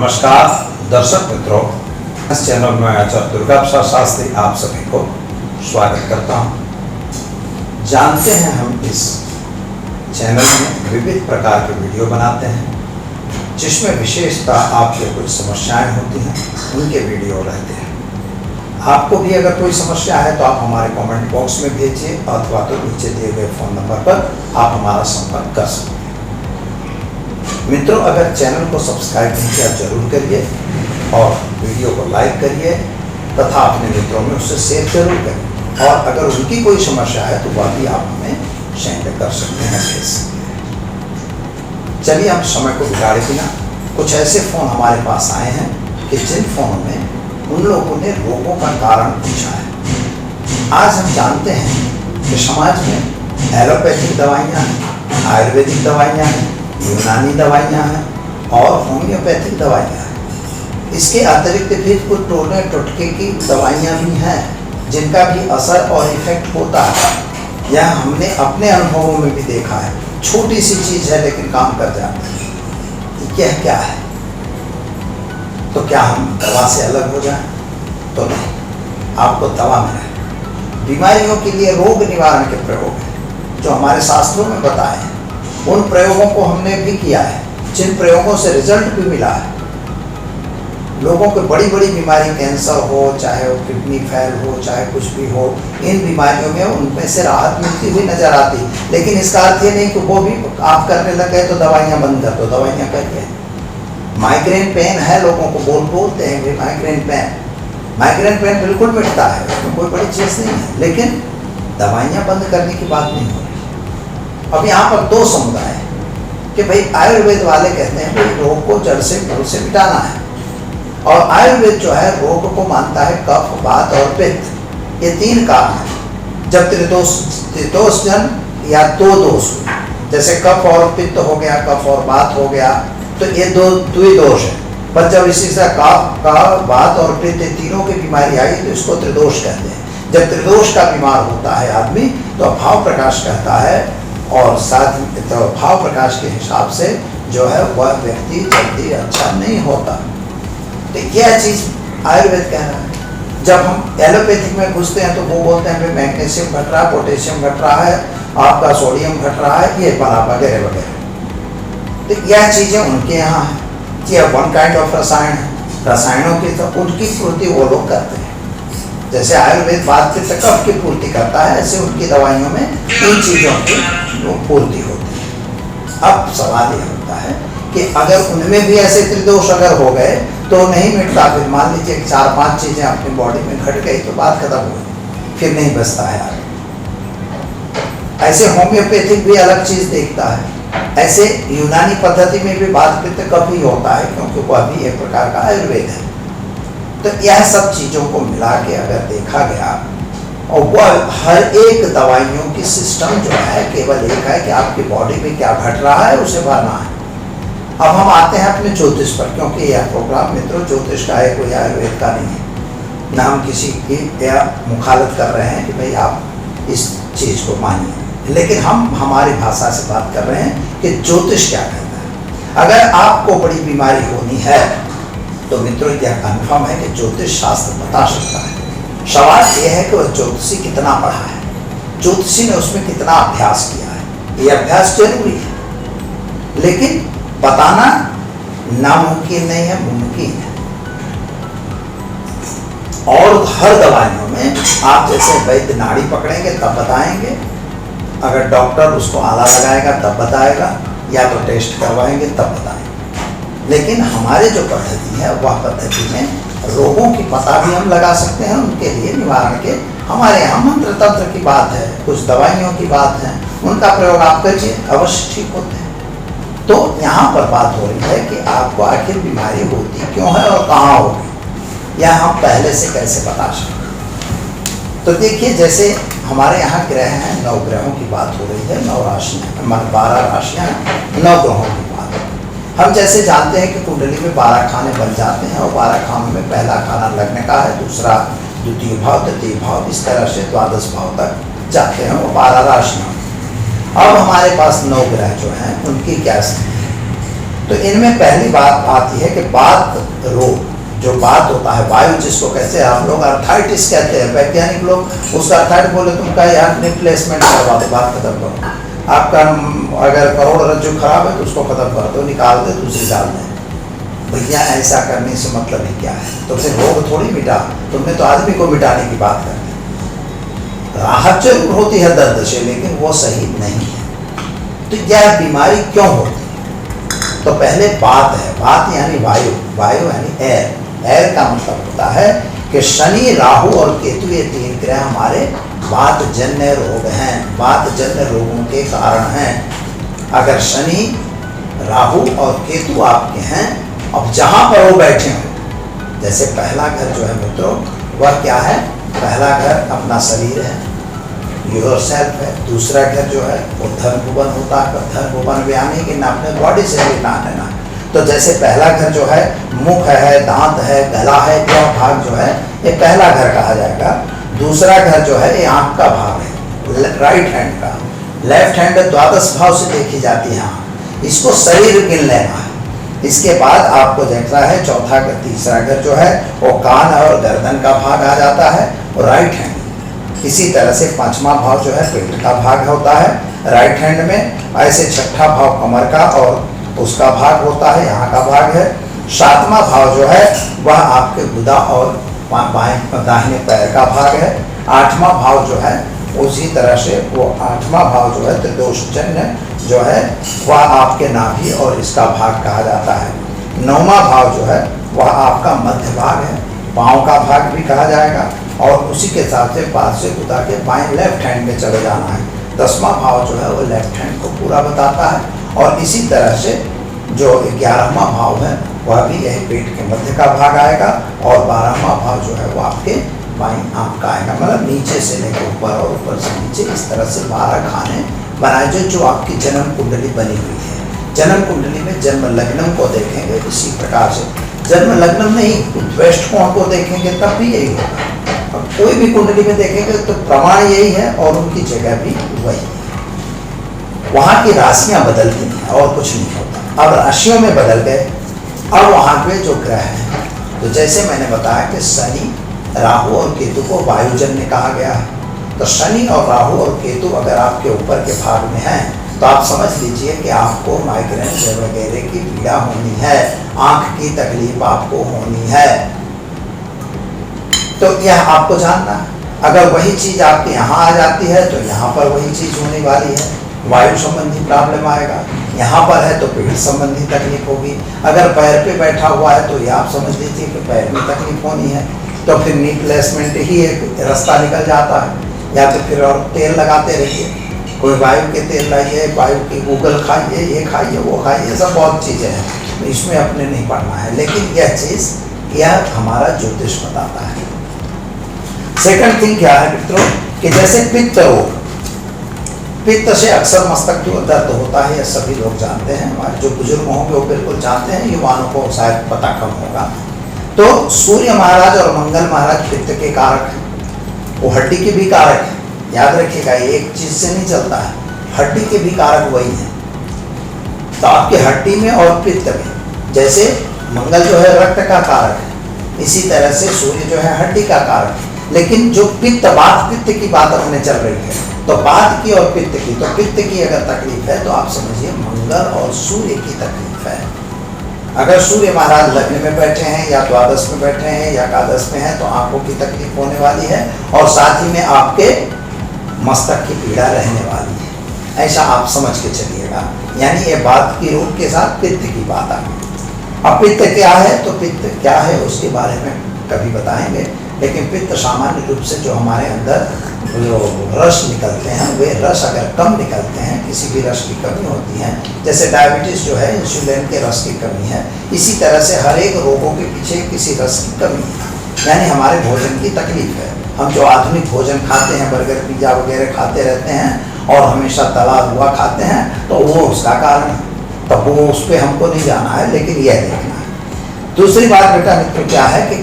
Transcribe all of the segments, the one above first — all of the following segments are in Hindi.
नमस्कार दर्शक मित्रों, इस चैनल में आचार्य दुर्गा प्रसाद शास्त्री आप सभी को स्वागत करता हूं। जानते हैं हम इस चैनल में विविध प्रकार के वीडियो बनाते हैं जिसमें विशेषतः आपको कुछ समस्याएं होती हैं, उनके वीडियो रहते हैं। आपको भी अगर कोई समस्या है तो आप हमारे कमेंट बॉक्स में भेजिए अथवा तो नीचे दिए गए फ़ोन नंबर पर आप हमारा संपर्क कर सकते हैं। मित्रों, अगर चैनल को सब्सक्राइब नहीं किया जरूर करिए और वीडियो को लाइक करिए तथा अपने मित्रों में उससे शेयर जरूर करिए, और अगर उनकी कोई समस्या है तो वह भी आप हमें सेंड कर सकते हैं, भेज सकते हैं। चलिए हम समय को बिगाड़े बिना कुछ ऐसे फ़ोन हमारे पास आए हैं कि जिन फ़ोनों में उन लोगों ने रोगों का कारण पूछा है। आज हम जानते हैं कि समाज में एलोपैथिक दवाइयाँ हैं, आयुर्वेदिक दवाइयाँ हैं, यूनानी दवाइयाँ हैं और होम्योपैथिक दवाइयाँ हैं। इसके अतिरिक्त भी कुछ टोने टोटके की दवाइयाँ भी हैं जिनका भी असर और इफेक्ट होता है। यह हमने अपने अनुभवों में भी देखा है। छोटी सी चीज़ है लेकिन काम कर जाती है। यह क्या है? तो क्या हम दवा से अलग हो जाएं? तो नहीं, आपको दवा में है। बीमारियों के लिए रोग निवारण के प्रयोग हैं जो हमारे शास्त्रों में बताए हैं। उन प्रयोगों को हमने भी किया है, जिन प्रयोगों से रिजल्ट भी मिला है। लोगों को बड़ी बड़ी बीमारी, कैंसर हो, चाहे वो किडनी फेल हो, चाहे कुछ भी हो, इन बीमारियों में उनमें से राहत मिलती हुई नजर आती। लेकिन इसका अर्थ ये नहीं कि वो भी आप करने लगे तो दवाइयाँ बंद कर दो, दवाइयाँ करिए। माइग्रेन पेन है, लोगों को बोलते हैं कि माइग्रेन पेन बिल्कुल मिटता है, उसमें कोई बड़ी चीज़ नहीं है, लेकिन दवाइयाँ बंद करने की बात नहीं हो रही। अब यहाँ पर दो समुदाय हैं कि भाई आयुर्वेद वाले कहते हैं भाई रोग को जड़ से मूल से मिटाना है, और आयुर्वेद जो है रोग को मानता है कफ, वात और पित्त, ये तीन कारण हैं। जब त्रिदोष जन या दो दोष, जैसे कफ और पित्त हो गया, कफ और वात हो गया, तो ये दो द्विदोष है। पर जब इसी से कफ का वात और पित्त तीनों की बीमारी आई तो इसको त्रिदोष कहते हैं। जब त्रिदोष का बीमार होता है आदमी तो भाव प्रकाश कहता है, और साथ तो भाव प्रकाश के हिसाब से जो है वह व्यक्ति जल्दी अच्छा नहीं होता। तो यह चीज़ आयुर्वेद कह रहा है। जब हम एलोपैथिक में घुसते हैं तो वो बोलते हैं भाई मैग्नीशियम घट रहा है, पोटेशियम घट रहा है, आपका सोडियम घट रहा है, ये बना वगैरह वगैरह। तो यह चीज़ें उनके यहाँ है। यह वन काइंड ऑफ रसायन है। रसायनों की तो उनकी पूर्ति वो लोग करते हैं। जैसे आयुर्वेद वात पित्त कफ की पूर्ति करता है, ऐसे उनकी दवाइयों में इन चीज़ों की पूर्ति होती है। अब सवाल यह होता है कि अगर उनमें भी ऐसे त्रिदोष अगर हो गए तो नहीं मिटता, फिर मान लीजिए 4-5 चीज़ें अपनी बॉडी में घट गई तो बात खत्म हो गई, फिर नहीं बचता है आगे। ऐसे होम्योपैथिक भी अलग चीज़ देखता है। ऐसे यूनानी पद्धति में भी वात पित्त कफ ही होता है, क्योंकि वह भी एक प्रकार का आयुर्वेद है। तो यह सब चीज़ों को मिला के अगर देखा गया, और वह हर एक दवाइयों की सिस्टम जो है केवल एक है कि आपकी बॉडी में क्या घट रहा है उसे भरना है। अब हम आते हैं अपने ज्योतिष पर, क्योंकि यह प्रोग्राम मित्रों ज्योतिष का है, कोई आयुर्वेद का नहीं है। न हम किसी की मुखालत कर रहे हैं कि भाई आप इस चीज़ को मानिए, लेकिन हम हमारी भाषा से बात कर रहे हैं कि ज्योतिष क्या कहता है। अगर आपको बड़ी बीमारी होनी है तो मित्रों यह कन्फर्म है कि ज्योतिष शास्त्र बता सकता है। सवाल यह है कि वह ज्योतिषी कितना पढ़ा है, ज्योतिषी ने उसमें कितना अभ्यास किया है। ये अभ्यास जरूरी है, लेकिन बताना नामुमकिन नहीं है, मुमकिन है। और हर दवाइयों में आप जैसे वैद्य नाड़ी पकड़ेंगे तब बताएंगे, अगर डॉक्टर उसको आला लगाएगा तब बताएगा, या तो टेस्ट करवाएंगे तब बताएंगे। लेकिन हमारे जो पद्धति है वह पद्धति में रोगों की पता भी हम लगा सकते हैं, उनके लिए निवारण के हमारे यहाँ मंत्र तंत्र की बात है, कुछ दवाइयों की बात है, उनका प्रयोग आप करिए, अवश्य ठीक होते हैं। तो यहाँ पर बात हो रही है कि आपको आखिर बीमारी होती क्यों है और कहाँ होगी, यह हम पहले से कैसे बता सकते। तो देखिए, जैसे हमारे यहाँ ग्रह हैं, 9 ग्रहों की बात हो रही है, 9 राशियाँ, 12 राशियाँ, 9 ग्रहों की बात। हम जैसे जानते हैं कि कुंडली में 12 खाने बन जाते हैं, और 12 खानों में पहला खाना लग्न का है, दूसरा द्वितीय भाव, तृतीय भाव, इस तरह से द्वादश भाव तक जाते हैं, वो 12 राशियाँ। अब हमारे पास 9 ग्रह जो हैं उनकी क्या स्थिति है, तो इनमें पहली बात आती है कि बात रोग, जो बात होता है वायु, जिसको कहते हैं हम लोग अर्थाइटिस कहते हैं, वैज्ञानिक लोग उसका अर्थाइट बोले तुम का यार रिप्लेसमेंट करवा दो, बात खत्म करो, आपका अगर करोड़रज्जु खराब है तो उसको खत्म कर दो, निकाल दे, दूसरी डाल दें। भैया ऐसा करने से मतलब ही क्या है? तो फिर रोग थोड़ी मिटा, तुमने तो आदमी को मिटाने की बात कर दी। राहत जरूर होती है दर्द से, लेकिन वो सही नहीं है। तो यह बीमारी क्यों होती है? तो पहले बात है, बात यानी वायु, वायु यानी एयर। एयर का मतलब होता है कि शनि, राहु और केतु ये 3 ग्रह हमारे वात जन्य रोग हैं, वात जन्य रोगों के कारण हैं। अगर शनि, राहु और केतु आपके हैं, अब जहां पर वो बैठे हो, जैसे पहला घर जो है मित्रों, वह क्या है? पहला घर अपना शरीर है, योर सेल्फ है। दूसरा घर जो है वो धन भुवन होता है। धन भुवन भी यानी कि ना अपने बॉडी से भी ना लेना। तो जैसे पहला घर जो है मुख है, दांत है, गला है, यह भाग जो है ये पहला घर कहा जाएगा। दूसरा घर जो है ये आंख का भाग है, राइट हैंड का। लेफ्ट हैंड द्वादश भाव से देखी जाती है, इसको शरीर गिन लेना है। इसके बाद आपको देखना है चौथा घर, तीसरा घर जो है वो कान और गर्दन का भाग आ जाता है और राइट हैंड। इसी तरह से 5वां भाव जो है पेट का भाग होता है राइट हैंड में। ऐसे 6ठा भाव कमर का और उसका भाग होता है, यहाँ का भाग है। 7वां भाव जो है वह आपके गुदा और बाएं दाहिने पैर का भाग है। 8वां भाव जो है उसी तरह से वो 8वां भाव जो है त्रिदोषजन्य जो है वह आपके नाभि और इसका भाग कहा जाता है। 9वां भाव जो है वह आपका मध्य भाग है, पाँव का भाग भी कहा जाएगा। और उसी के साथ से पाद से गुदा के बाएं लेफ्ट हैंड में चले जाना है। 10वां भाव जो है वो लेफ्ट हैंड को पूरा बताता है। और इसी तरह से जो 11वां भाव है वह भी यही पेट के मध्य का भाग आएगा। और 12वां भाव जो है वो आपके बाईं आंख का आएगा, मतलब नीचे से लेकर ऊपर और ऊपर से नीचे, इस तरह से 12 खाने बनाए जो आपकी जन्म कुंडली बनी हुई है। जन्म कुंडली में जन्म लग्नम को देखेंगे इसी प्रकार से, जन्म लग्नम नहीं वेस्ट कोण को देखेंगे तब भी यही होगा। अब कोई भी कुंडली में देखेंगे तो प्रमाण यही है और उनकी जगह भी वही है। वहाँ की राशियां बदलती हैं और कुछ नहीं होता। अब राशियों में बदल गए, अब वहाँ पे जो ग्रह हैं, तो जैसे मैंने बताया कि शनि, राहु और केतु को वायुजन्य कहा गया है। तो शनि और राहु और केतु अगर आपके ऊपर के भाग में हैं तो आप समझ लीजिए कि आपको माइग्रेन वगैरह की पीड़ा होनी है, आंख की तकलीफ आपको होनी है। तो यह आपको जानना है। अगर वही चीज आपके यहाँ आ जाती है तो यहाँ पर वही चीज होने वाली है, वायु संबंधी प्रॉब्लम आएगा। यहाँ पर है तो पेट संबंधी तकलीफ होगी। अगर पैर पे बैठा हुआ है तो ये आप समझ लीजिए कि पैर में तकलीफ होनी है। तो फिर नी प्लेसमेंट ही एक रास्ता निकल जाता है। या तो फिर और तेल लगाते रहिए, कोई वायु के तेल लाइए, वायु की गूगल खाइए, ये खाइए, वो खाइए, सब बहुत चीज़ें हैं, इसमें अपने नहीं पढ़ना है। लेकिन यह चीज़ यह हमारा ज्योतिष बताता है। सेकंड थिंग क्या है मित्रों कि जैसे पित्त रोग, पित्त से अक्सर मस्तक जो दर्द होता है, यह सभी लोग जानते हैं। हमारे जो बुजुर्ग होंगे वो बिल्कुल जानते हैं, युवाओं को शायद पता कम होगा। तो सूर्य महाराज और मंगल महाराज पित्त के कारक हैं, वो हड्डी के भी कारक है। याद रखिएगा, एक चीज से नहीं चलता है, हड्डी के भी कारक वही है। तो आपके हड्डी में और पित्त में, जैसे मंगल जो है रक्त का कारक है, इसी तरह से सूर्य जो है हड्डी का कारक है। लेकिन जो पित्त, बात पित्त की बात अपने चल रही है, तो बात की और पित्त की, तो पित्त की अगर तकलीफ है तो आप समझिए मंगल और सूर्य की तकलीफ है। अगर सूर्य महाराज लग्न में बैठे हैं या द्वादश में बैठे हैं या एकादश में हैं तो आंखों की तकलीफ होने वाली है और साथ ही में आपके मस्तक की पीड़ा रहने वाली है। ऐसा आप समझ के चलिएगा। यानी ये बात की रूप के साथ पित्त की बात आ गई। अब पित्त क्या है, तो पित्त क्या है उसके बारे में कभी बताएंगे। लेकिन पित्त सामान्य रूप से जो हमारे अंदर जो रस निकलते हैं, वे रस अगर कम निकलते हैं, किसी भी रस की कमी होती है, जैसे डायबिटीज़ जो है इंसुलिन के रस की कमी है, इसी तरह से हर एक रोगों के पीछे किसी रस की कमी है। यानी हमारे भोजन की तकलीफ है। हम जो आधुनिक भोजन खाते हैं, बर्गर पिज्ज़ा वगैरह खाते रहते हैं और हमेशा तला हुआ खाते हैं, तो वो उसका कारण है। तब वो उस पर हमको नहीं जाना है, लेकिन यह देखना है। दूसरी बात बेटा मित्र क्या है कि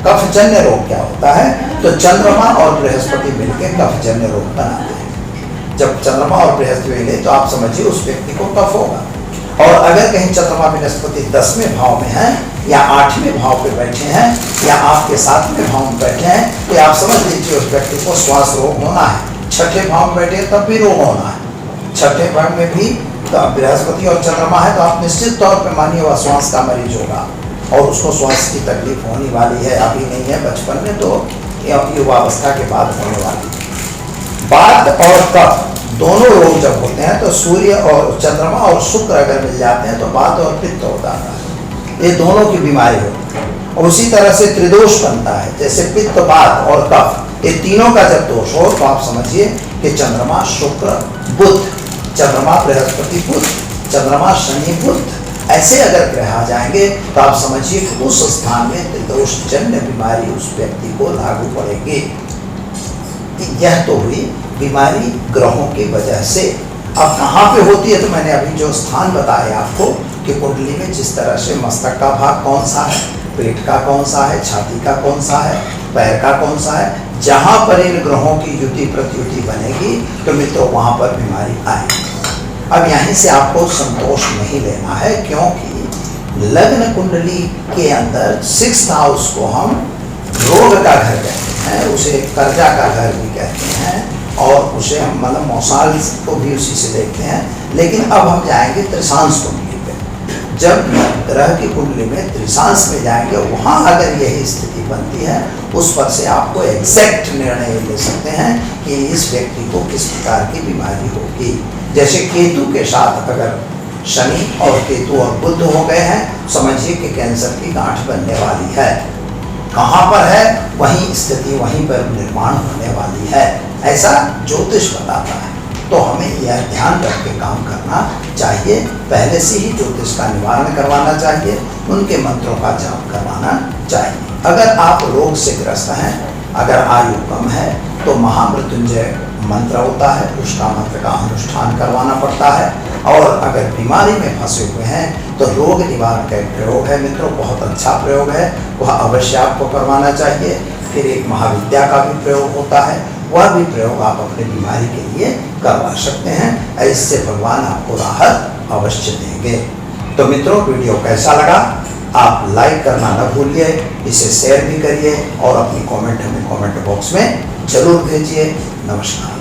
कफजन्य रोग क्या होता है, तो चंद्रमा और बृहस्पति मिलकर कफजन्य रोग बनाते हैं। जब चंद्रमा और बृहस्पति मिले तो आप समझिए उस व्यक्ति को कफ होगा। और अगर कहीं चंद्रमा बृहस्पति 10वें भाव में है या 8वें भाव पे बैठे हैं या आपके 7वें भाव में बैठे हैं, तो आप समझ लीजिए उस व्यक्ति को श्वास रोग होना है। 6ठे भाव में बैठे तब भी रोग होना है। 6ठे भाव में भी तो बृहस्पति और चंद्रमा है, तो आप निश्चित तौर पे मानिए वह श्वास का मरीज होगा और उसको श्वास की तकलीफ होने वाली है। अभी नहीं है, बचपन में, तो युवावस्था के बाद होने वाली है। वात और कफ दोनों रोग जब होते हैं तो सूर्य और चंद्रमा और शुक्र अगर मिल जाते हैं तो वात और पित्त हो जाता है। ये दोनों की बीमारी होती है। और उसी तरह से त्रिदोष बनता है, जैसे पित्त, वात और कफ, ये तीनों का जब दोष हो तो आप समझिए कि चंद्रमा शुक्र बुध, चंद्रमा बृहस्पति बुध, चंद्रमा शनि बुध, ऐसे अगर ग्रह आ जाएंगे तो आप समझिए कि उस स्थान में त्रिदोष जन्य बीमारी उस व्यक्ति को लागू पड़ेगी। यह तो हुई बीमारी ग्रहों की वजह से। अब कहाँ पे होती है, तो मैंने अभी जो स्थान बताया आपको कि कुंडली में जिस तरह से मस्तक का भाग कौन सा है, पेट का कौन सा है, छाती का कौन सा है, पैर का कौन सा है, जहाँ पर इन ग्रहों की युति प्रत्युति बनेगी तो मित्रों वहाँ पर बीमारी आएगी। अब यहीं से आपको संतोष नहीं लेना है, क्योंकि लग्न कुंडली के अंदर 6th हाउस को हम रोग का घर कहते हैं, उसे कर्जा का घर भी कहते हैं और उसे हम मतलब मौसाल को भी उसी से देखते हैं। लेकिन अब हम जाएंगे त्रिशांश कुंडली पे। जब ग्रह की कुंडली में त्रिशांश में जाएंगे, वहाँ अगर यही स्थिति बनती है, उस पर से आपको एग्जैक्ट निर्णय ले सकते हैं कि इस व्यक्ति को किस प्रकार की बीमारी होगी। जैसे केतु के साथ अगर शनि और केतु और बुध हो गए हैं, समझिए कि कैंसर की गांठ बनने वाली है। कहाँ पर है, वहीं स्थिति वहीं पर निर्माण होने वाली है, ऐसा ज्योतिष बताता है। तो हमें यह ध्यान रख के काम करना चाहिए। पहले से ही ज्योतिष का निवारण करवाना चाहिए, उनके मंत्रों का जाप करवाना चाहिए। अगर आप रोग से ग्रस्त हैं, अगर आयु कम है, तो महामृत्युंजय मंत्र होता है, उसका मंत्र का अनुष्ठान करवाना पड़ता है। और अगर बीमारी में फंसे हुए हैं तो रोग निवारण का एक प्रयोग है मित्रों, बहुत अच्छा प्रयोग है, वह अवश्य आपको करवाना चाहिए। फिर एक महाविद्या का भी प्रयोग होता है, वह भी प्रयोग आप अपने बीमारी के लिए करवा सकते हैं। इससे भगवान आपको राहत अवश्य देंगे। तो मित्रों, वीडियो कैसा लगा आप लाइक करना न भूलिए, इसे शेयर भी करिए और अपनी कमेंट हमें कमेंट बॉक्स में जरूर भेजिए। नमस्कार।